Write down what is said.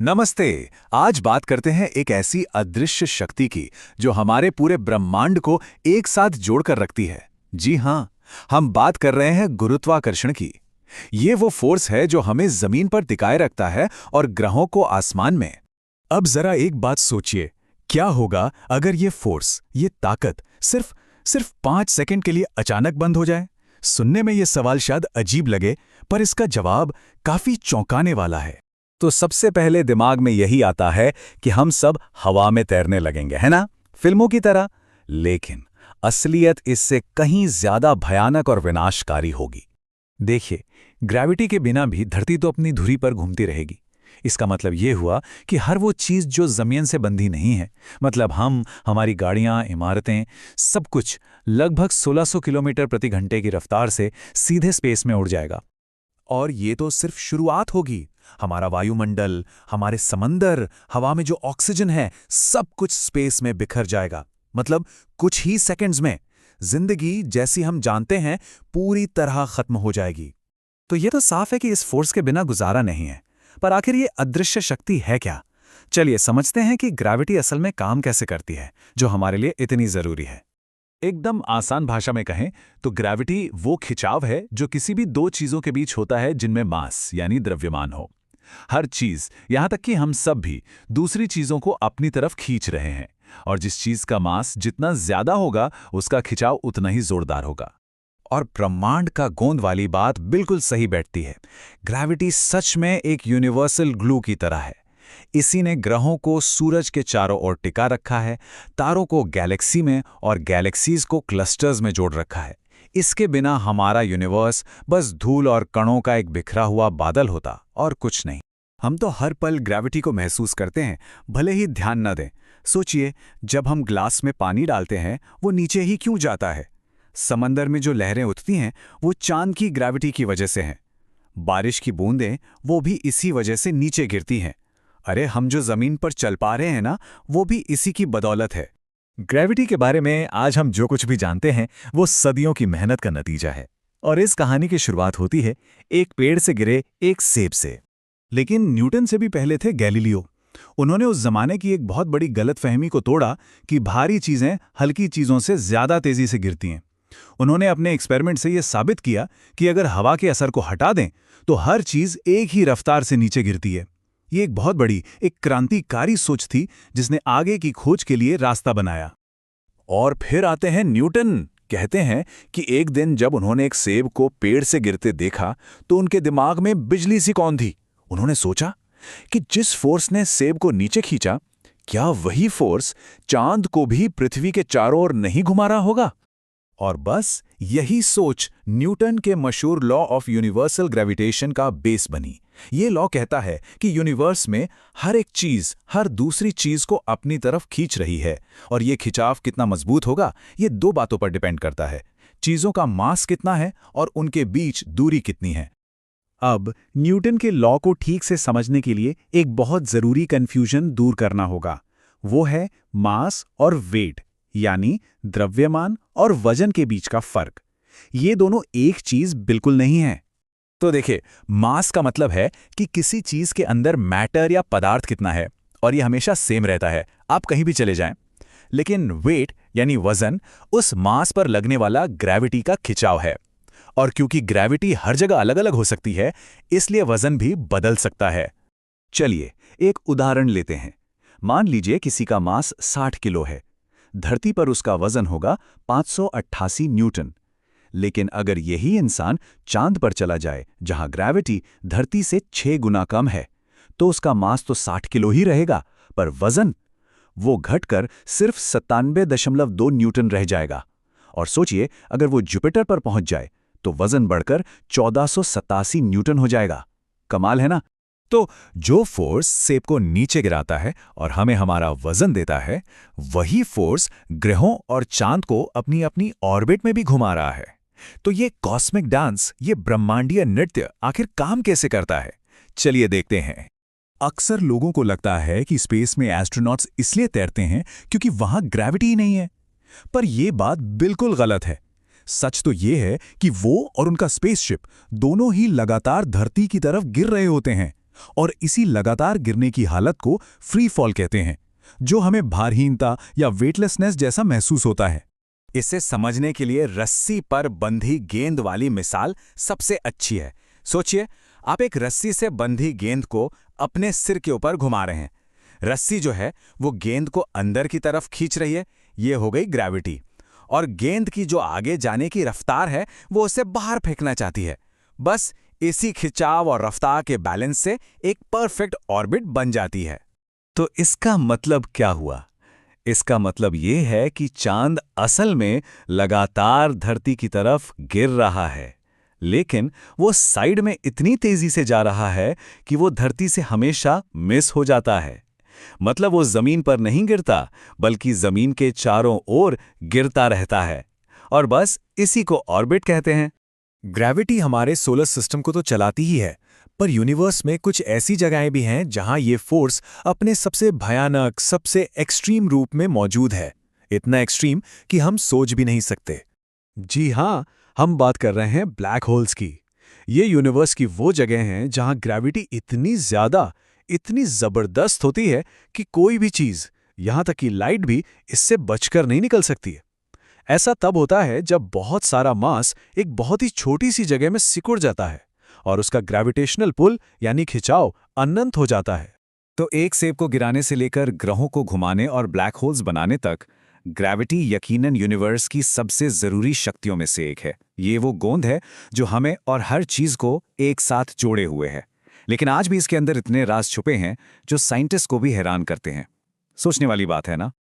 नमस्ते। आज बात करते हैं एक ऐसी अदृश्य शक्ति की जो हमारे पूरे ब्रह्मांड को एक साथ जोड़कर रखती है। जी हाँ, हम बात कर रहे हैं गुरुत्वाकर्षण की। ये वो फोर्स है जो हमें जमीन पर टिकाए रखता है और ग्रहों को आसमान में। अब जरा एक बात सोचिए, क्या होगा अगर ये फोर्स, ये ताकत सिर्फ सिर्फ 5 सेकंड के लिए अचानक बंद हो जाए? सुनने में ये सवाल शायद अजीब लगे, पर इसका जवाब काफी चौंकाने वाला है। तो सबसे पहले दिमाग में यही आता है कि हम सब हवा में तैरने लगेंगे, है ना? फिल्मों की तरह। लेकिन असलियत इससे कहीं ज्यादा भयानक और विनाशकारी होगी। देखिए, ग्रेविटी के बिना भी धरती तो अपनी धुरी पर घूमती रहेगी। इसका मतलब ये हुआ कि हर वो चीज जो जमीन से बंधी नहीं है, मतलब हम, हमारी गाड़ियां, इमारतें, सब कुछ लगभग 1600 किलोमीटर प्रति घंटे की रफ्तार से सीधे स्पेस में उड़ जाएगा। और ये तो सिर्फ शुरुआत होगी। हमारा वायुमंडल, हमारे समंदर, हवा में जो ऑक्सीजन है, सब कुछ स्पेस में बिखर जाएगा। मतलब कुछ ही सेकंड्स में जिंदगी जैसी हम जानते हैं पूरी तरह खत्म हो जाएगी। तो ये तो साफ है कि इस फोर्स के बिना गुजारा नहीं है। पर आखिर ये अदृश्य शक्ति है क्या? चलिए समझते हैं कि ग्रेविटी असल में काम कैसे करती है, जो हमारे लिए इतनी जरूरी है। एकदम आसान भाषा में कहें तो ग्रेविटी वो खिंचाव है जो किसी भी दो चीजों के बीच होता है जिनमें मास यानी द्रव्यमान हो। हर चीज, यहां तक कि हम सब भी, दूसरी चीजों को अपनी तरफ खींच रहे हैं, और जिस चीज का मास जितना ज्यादा होगा उसका खिंचाव उतना ही जोरदार होगा। और ब्रह्मांड का गोंद वाली बात बिल्कुल सही बैठती है। ग्रेविटी सच में एक यूनिवर्सल ग्लू की तरह है। इसी ने ग्रहों को सूरज के चारों ओर टिका रखा है, तारों को गैलेक्सी में और गैलेक्सीज को क्लस्टर्स में जोड़ रखा है। इसके बिना हमारा यूनिवर्स बस धूल और कणों का एक बिखरा हुआ बादल होता, और कुछ नहीं। हम तो हर पल ग्रेविटी को महसूस करते हैं, भले ही ध्यान न दें। सोचिए, जब हम ग्लास में पानी डालते हैं, वो नीचे ही क्यों जाता है? समंदर में जो लहरें उठती हैं, वो चांद की ग्रेविटी की वजह से हैं। बारिश की बूंदें, वो भी इसी वजह से नीचे गिरती हैं। अरे, हम जो जमीन पर चल पा रहे हैं ना, वो भी इसी की बदौलत है। ग्रेविटी के बारे में आज हम जो कुछ भी जानते हैं वो सदियों की मेहनत का नतीजा है। और इस कहानी की शुरुआत होती है एक पेड़ से गिरे एक सेब से। लेकिन न्यूटन से भी पहले थे गैलीलियो। उन्होंने उस जमाने की एक बहुत बड़ी गलतफहमी को तोड़ा कि भारी चीजें हल्की चीजों से ज्यादा तेजी से गिरती हैं। उन्होंने अपने एक्सपेरिमेंट से यह साबित किया कि अगर हवा के असर को हटा दें तो हर चीज एक ही रफ्तार से नीचे गिरती है। ये एक बहुत बड़ी, एक क्रांतिकारी सोच थी जिसने आगे की खोज के लिए रास्ता बनाया। और फिर आते हैं न्यूटन। कहते हैं कि एक दिन जब उन्होंने एक सेब को पेड़ से गिरते देखा तो उनके दिमाग में बिजली सी कौन थी। उन्होंने सोचा कि जिस फोर्स ने सेब को नीचे खींचा, क्या वही फोर्स चांद को भी पृथ्वी के चारों ओर नहीं घुमा रहा होगा? और बस यही सोच न्यूटन के मशहूर लॉ ऑफ यूनिवर्सल ग्रेविटेशन का बेस बनी। ये लॉ कहता है कि यूनिवर्स में हर एक चीज हर दूसरी चीज को अपनी तरफ खींच रही है, और ये खिंचाव कितना मजबूत होगा ये दो बातों पर डिपेंड करता है। चीजों का मास कितना है और उनके बीच दूरी कितनी है। अब न्यूटन के लॉ को ठीक से समझने के लिए एक बहुत जरूरी कंफ्यूजन दूर करना होगा। वो है मास और वेट, यानी द्रव्यमान और वजन के बीच का फर्क। ये दोनों एक चीज बिल्कुल नहीं है। तो देखिए, मास का मतलब है कि किसी चीज के अंदर मैटर या पदार्थ कितना है, और ये हमेशा सेम रहता है, आप कहीं भी चले जाएं। लेकिन वेट यानी वजन उस मास पर लगने वाला ग्रेविटी का खिंचाव है। और क्योंकि ग्रेविटी हर जगह अलग अलग हो सकती है, इसलिए वजन भी बदल सकता है। चलिए एक उदाहरण लेते हैं। मान लीजिए किसी का मास 60 किलो है। धरती पर उसका वजन होगा 588 न्यूटन। लेकिन अगर यही इंसान चांद पर चला जाए, जहां ग्रेविटी धरती से 6 गुना कम है, तो उसका मास तो 60 किलो ही रहेगा, पर वजन वो घटकर सिर्फ 97.2 न्यूटन रह जाएगा। और सोचिए, अगर वो जुपिटर पर पहुंच जाए तो वजन बढ़कर 1487 न्यूटन हो जाएगा। कमाल है ना? तो जो फोर्स सेब को नीचे गिराता है और हमें हमारा वजन देता है, वही फोर्स ग्रहों और चांद को अपनी अपनी ऑर्बिट में भी घुमा रहा है। तो ये कॉस्मिक डांस, ये ब्रह्मांडीय नृत्य आखिर काम कैसे करता है? चलिए देखते हैं। अक्सर लोगों को लगता है कि स्पेस में एस्ट्रोनॉट्स इसलिए तैरते हैं क्योंकि वहां ग्रेविटी ही नहीं है। पर यह बात बिल्कुल गलत है। सच तो यह है कि वो और उनका स्पेसशिप दोनों ही लगातार धरती की तरफ गिर रहे होते हैं। और इसी लगातार गिरने की हालत को फ्री फॉल कहते हैं, जो हमें भारहीनता या वेटलेसनेस जैसा महसूस होता है। इसे समझने के लिए रस्सी पर बंधी गेंद वाली मिसाल सबसे अच्छी है। सोचिए, आप एक रस्सी से बंधी गेंद को अपने सिर के ऊपर घुमा रहे हैं। रस्सी जो है वो गेंद को अंदर की तरफ खींच रही है, ये हो गई ग्रेविटी। और गेंद की जो आगे जाने की रफ्तार है वो उसे बाहर फेंकना चाहती है। बस इसी खिंचाव और रफ्तार के बैलेंस से एक परफेक्ट ऑर्बिट बन जाती है। तो इसका मतलब क्या हुआ? इसका मतलब ये है कि चांद असल में लगातार धरती की तरफ गिर रहा है, लेकिन वो साइड में इतनी तेजी से जा रहा है कि वो धरती से हमेशा मिस हो जाता है। मतलब वो जमीन पर नहीं गिरता, बल्कि जमीन के चारों ओर गिरता रहता है। और बस इसी को ऑर्बिट कहते हैं। ग्रेविटी हमारे सोलर सिस्टम को तो चलाती ही है, पर यूनिवर्स में कुछ ऐसी जगहें भी हैं जहां ये फोर्स अपने सबसे भयानक, सबसे एक्सट्रीम रूप में मौजूद है। इतना एक्सट्रीम कि हम सोच भी नहीं सकते। जी हां, हम बात कर रहे हैं ब्लैक होल्स की। ये यूनिवर्स की वो जगह हैं जहां ग्रेविटी इतनी ज्यादा, इतनी जबरदस्त होती है कि कोई भी चीज, यहां तक कि लाइट भी, इससे बचकर नहीं निकल सकती है। ऐसा तब होता है जब बहुत सारा मास एक बहुत ही छोटी सी जगह में सिकुड़ जाता है और उसका ग्रेविटेशनल पुल यानी खिंचाव अनंत हो जाता है। तो एक सेब को गिराने से लेकर ग्रहों को घुमाने और ब्लैक होल्स बनाने तक, ग्रेविटी यकीनन यूनिवर्स की सबसे जरूरी शक्तियों में से एक है। ये वो गोंद है जो हमें और हर चीज को एक साथ जोड़े हुए है। लेकिन आज भी इसके अंदर इतने राज छुपे हैं जो साइंटिस्ट को भी हैरान करते हैं। सोचने वाली बात है ना?